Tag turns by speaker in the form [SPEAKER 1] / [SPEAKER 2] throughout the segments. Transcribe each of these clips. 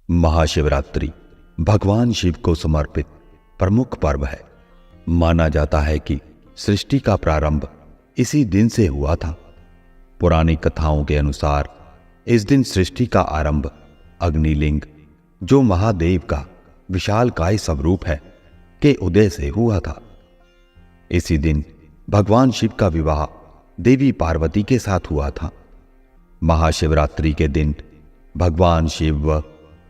[SPEAKER 1] महाशिवरात्रि भगवान शिव को समर्पित प्रमुख पर्व है। माना जाता है कि सृष्टि का प्रारंभ इसी दिन से हुआ था। पुरानी कथाओं के अनुसार इस दिन सृष्टि का आरंभ अग्निलिंग, जो महादेव का विशालकाय स्वरूप है, के उदय से हुआ था। इसी दिन भगवान शिव का विवाह देवी पार्वती के साथ हुआ था। महाशिवरात्रि के दिन भगवान शिव व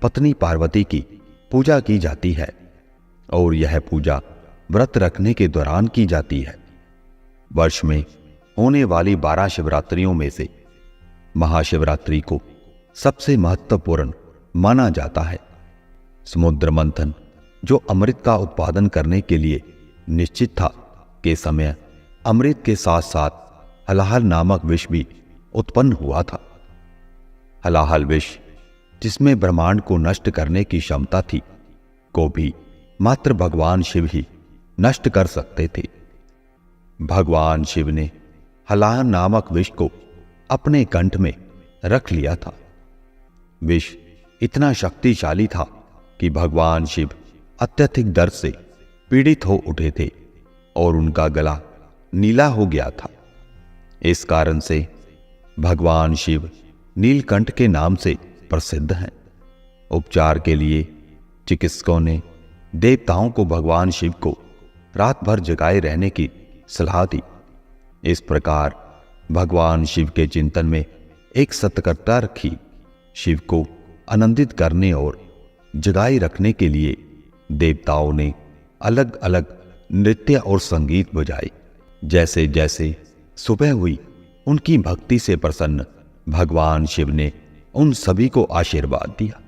[SPEAKER 1] पत्नी पार्वती की पूजा की जाती है और यह पूजा व्रत रखने के दौरान की जाती है। वर्ष में होने वाली 12 शिवरात्रियों में से महाशिवरात्रि को सबसे महत्वपूर्ण माना जाता है। समुद्र मंथन, जो अमृत का उत्पादन करने के लिए निश्चित था, के समय अमृत के साथ साथ हलाहल नामक विष भी उत्पन्न हुआ था। हलाहल विष, जिसमें ब्रह्मांड को नष्ट करने की क्षमता थी, को भी मात्र भगवान शिव ही नष्ट कर सकते थे। भगवान शिव ने हलाहल नामक विष को अपने कंठ में रख लिया था। विष इतना शक्तिशाली था कि भगवान शिव अत्यधिक दर्द से पीड़ित हो उठे थे और उनका गला नीला हो गया था। इस कारण से भगवान शिव नीलकंठ के नाम से प्रसिद्ध हैं। उपचार के लिए चिकित्सकों ने देवताओं को भगवान शिव को रात भर जगाए रहने की सलाह दी। इस प्रकार भगवान शिव के चिंतन में एक सतर्कता रखी। शिव को आनंदित करने और जगाए रखने के लिए देवताओं ने अलग अलग नृत्य और संगीत बजाए। जैसे जैसे सुबह हुई, उनकी भक्ति से प्रसन्न भगवान शिव ने उन सभी को आशीर्वाद दिया।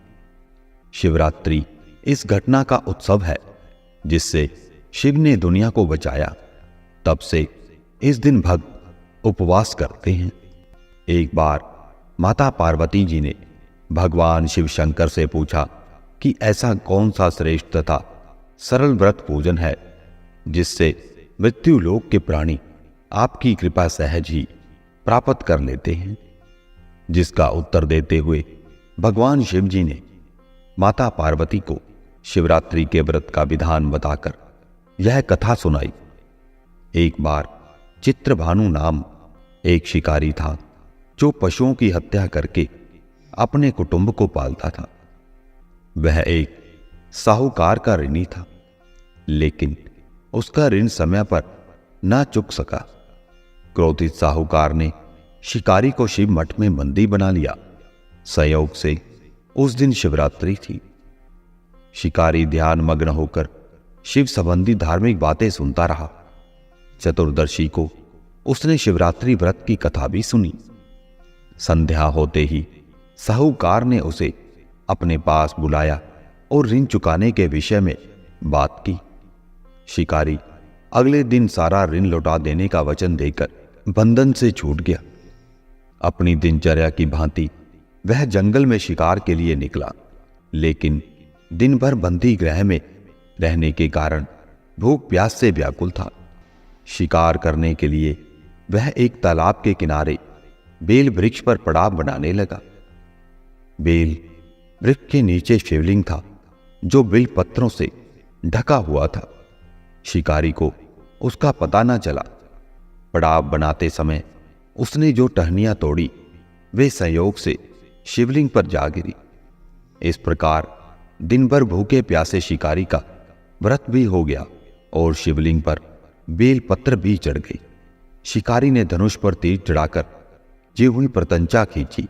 [SPEAKER 1] शिवरात्रि इस घटना का उत्सव है जिससे शिव ने दुनिया को बचाया। तब से इस दिन भक्त उपवास करते हैं। एक बार माता पार्वती जी ने भगवान शिव शंकर से पूछा कि ऐसा कौन सा श्रेष्ठ तथा सरल व्रत पूजन है जिससे मृत्यु लोक के प्राणी आपकी कृपा सहज ही प्राप्त कर लेते हैं। जिसका उत्तर देते हुए भगवान शिव जी ने माता पार्वती को शिवरात्रि के व्रत का विधान बताकर यह कथा सुनाई। एक बार चित्रभानु नाम एक शिकारी था जो पशुओं की हत्या करके अपने कुटुंब को पालता था। वह एक साहूकार का ऋणी था, लेकिन उसका ऋण समय पर न चुक सका। क्रोधित साहूकार ने शिकारी को शिव मठ में बंदी बना लिया। संयोग से उस दिन शिवरात्रि थी। शिकारी ध्यान मग्न होकर शिव संबंधी धार्मिक बातें सुनता रहा। चतुर्दशी को उसने शिवरात्रि व्रत की कथा भी सुनी। संध्या होते ही साहूकार ने उसे अपने पास बुलाया और ऋण चुकाने के विषय में बात की। शिकारी अगले दिन सारा ऋण लौटा देने का वचन देकर बंधन से छूट गया। अपनी दिनचर्या की भांति वह जंगल में शिकार के लिए निकला, लेकिन दिन भर बंदी गृह में रहने के कारण भूख प्यास से व्याकुल था। शिकार करने के लिए वह एक तालाब के किनारे बेल वृक्ष पर पड़ाव बनाने लगा। बेल वृक्ष के नीचे शिवलिंग था जो बेल पत्रों से ढका हुआ था। शिकारी को उसका पता न चला। पड़ाव बनाते समय उसने जो टहनियां तोड़ी, वे संयोग से शिवलिंग पर जा गिरी। इस प्रकार दिन भर भूखे प्यासे शिकारी का व्रत भी हो गया और शिवलिंग पर बेल पत्र भी चढ़ गई। शिकारी ने धनुष पर तीर चढ़ाकर जी हुई प्रतंचा खींची।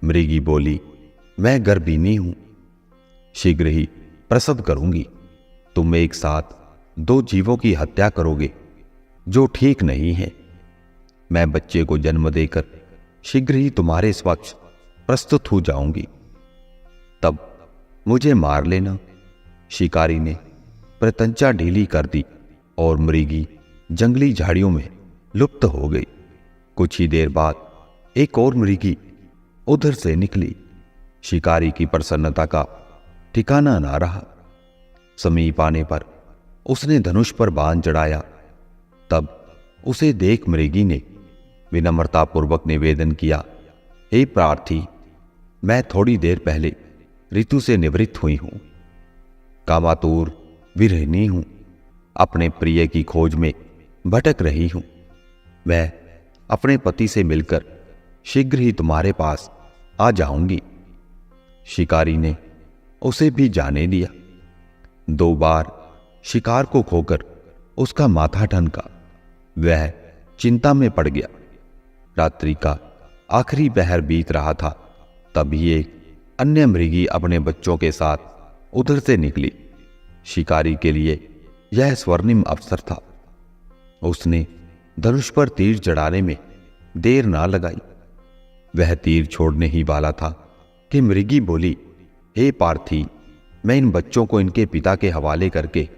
[SPEAKER 1] मृगी बोली, मैं गर्भिणी हूं, शीघ्र ही प्रसव करूंगी। तुम एक साथ 2 जीवों की हत्या करोगे, जो ठीक नहीं है। मैं बच्चे को जन्म देकर शीघ्र ही तुम्हारे समक्ष प्रस्तुत हो जाऊंगी, तब मुझे मार लेना। शिकारी ने प्रतंचा ढीली कर दी और मृगी जंगली झाड़ियों में लुप्त हो गई। कुछ ही देर बाद एक और मृगी उधर से निकली। शिकारी की प्रसन्नता का ठिकाना ना रहा। समीप आने पर उसने धनुष पर बाण चढ़ाया। तब उसे देख मृगी ने विनम्रतापूर्वक निवेदन किया, हे प्रार्थी, मैं थोड़ी देर पहले ऋतु से निवृत्त हुई हूं। कामातुर विरहिणी हूं, अपने प्रिय की खोज में भटक रही हूं। मैं अपने पति से मिलकर शीघ्र ही तुम्हारे पास आ जाऊंगी। शिकारी ने उसे भी जाने दिया। 2 बार शिकार को खोकर उसका माथा ठनका। वह चिंता में पड़ गया। रात्रि का आखिरी पहर बीत रहा था, तभी एक अन्य मृगी अपने बच्चों के साथ उधर से निकली। शिकारी के लिए यह स्वर्णिम अवसर था। उसने धनुष पर तीर चढ़ाने में देर ना लगाई। वह तीर छोड़ने ही वाला था कि मृगी बोली, हे पार्थी, मैं इन बच्चों को इनके पिता के हवाले करके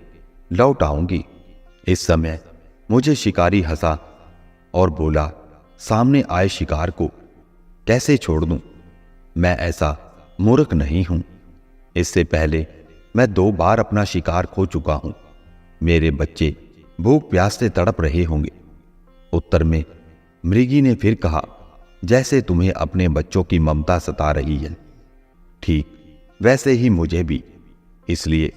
[SPEAKER 1] लौट आऊंगी। इस समय मुझे शिकारी हंसा और बोला, सामने आए शिकार को कैसे छोड़ दूं? मैं ऐसा मूर्ख नहीं हूं। इससे पहले मैं 2 बार अपना शिकार खो चुका हूं। मेरे बच्चे भूख प्यास से तड़प रहे होंगे। उत्तर में मृगी ने फिर कहा, जैसे तुम्हें अपने बच्चों की ममता सता रही है, ठीक वैसे ही मुझे भी। इसलिए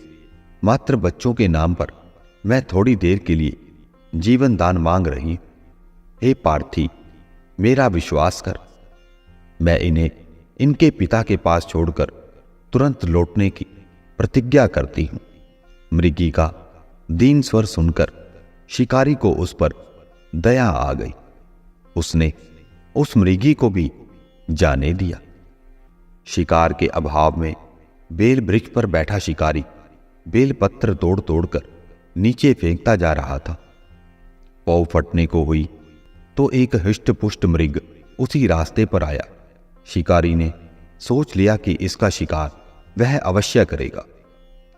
[SPEAKER 1] मात्र बच्चों के नाम पर मैं थोड़ी देर के लिए जीवन दान मांग रही। हे पार्थी, मेरा विश्वास कर। मैं इन्हें इनके पिता के पास छोड़कर तुरंत लौटने की प्रतिज्ञा करती हूं। मृगी का दीन स्वर सुनकर शिकारी को उस पर दया आ गई। उसने उस मृगी को भी जाने दिया। शिकार के अभाव में बेल वृक्ष पर बैठा शिकारी बेल पत्र तोड़ तोड़कर नीचे फेंकता जा रहा था। पौ फटने को हुई तो एक हृष्ट पुष्ट मृग उसी रास्ते पर आया। शिकारी ने सोच लिया कि इसका शिकार वह अवश्य करेगा।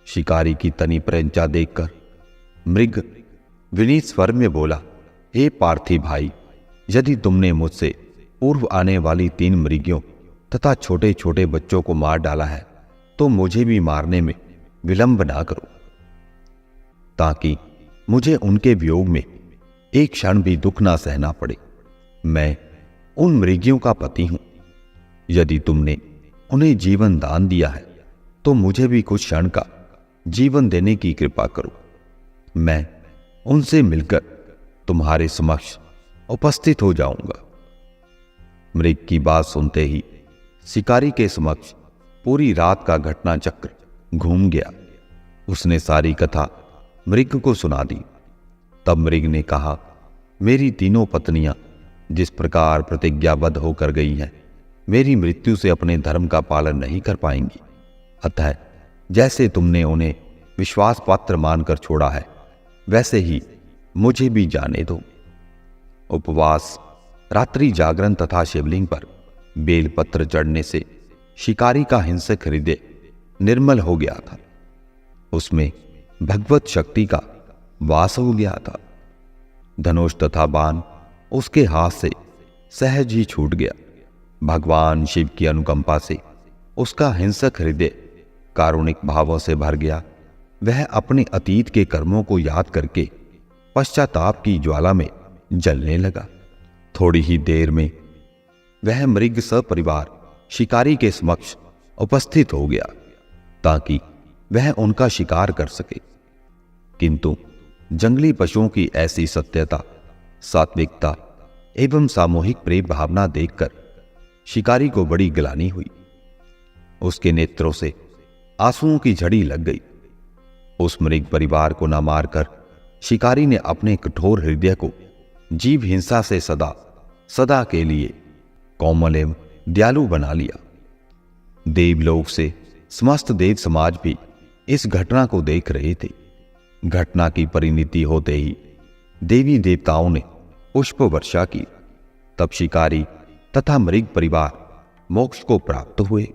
[SPEAKER 1] शिकारी की तनी प्रंचा देखकर मृग विनीत स्वर में बोला, हे पार्थी भाई, यदि तुमने मुझसे पूर्व आने वाली 3 मृगियों तथा छोटे छोटे बच्चों को मार डाला है तो मुझे भी मारने में विलंब ना करो, ताकि मुझे उनके वियोग में एक क्षण भी दुख ना सहना पड़े। मैं उन मृगियों का पति हूं। यदि तुमने उन्हें जीवन दान दिया है तो मुझे भी कुछ क्षण का जीवन देने की कृपा करो। मैं उनसे मिलकर तुम्हारे समक्ष उपस्थित हो जाऊंगा। मृग की बात सुनते ही शिकारी के समक्ष पूरी रात का घटना चक्र घूम गया। उसने सारी कथा मृग को सुना दी। तब मृग ने कहा, मेरी 3 पत्नियां जिस प्रकार प्रतिज्ञाबद्ध होकर गई हैं, मेरी मृत्यु से अपने धर्म का पालन नहीं कर पाएंगी। अतः जैसे तुमने उन्हें विश्वास पात्र मानकर छोड़ा है, वैसे ही मुझे भी जाने दो। उपवास, रात्रि जागरण तथा शिवलिंग पर बेलपत्र चढ़ने से शिकारी का हिंसक हृदय निर्मल हो गया था। उसमें भगवत शक्ति का वास हो गया था। धनुष तथा बाण उसके हाथ से सहज ही छूट गया। भगवान शिव की अनुकंपा से उसका हिंसक हृदय कारुणिक भावों से भर गया। वह अपने अतीत के कर्मों को याद करके पश्चाताप की ज्वाला में जलने लगा। थोड़ी ही देर में वह मृग सपरिवार शिकारी के समक्ष उपस्थित हो गया ताकि वह उनका शिकार कर सके। किंतु जंगली पशुओं की ऐसी सत्यता, सात्विकता एवं सामूहिक प्रेम भावना देखकर शिकारी को बड़ी ग्लानि हुई। उसके नेत्रों से आंसुओं की झड़ी लग गई। उस मृग परिवार को न मारकर शिकारी ने अपने कठोर हृदय को जीव हिंसा से सदा सदा के लिए कोमल एवं दयालु बना लिया। देवलोक से समस्त देव समाज भी इस घटना को देख रहे थे। घटना की परिणति होते ही देवी देवताओं ने पुष्प वर्षा की। तब शिकारी तथा मृग परिवार मोक्ष को प्राप्त हुए।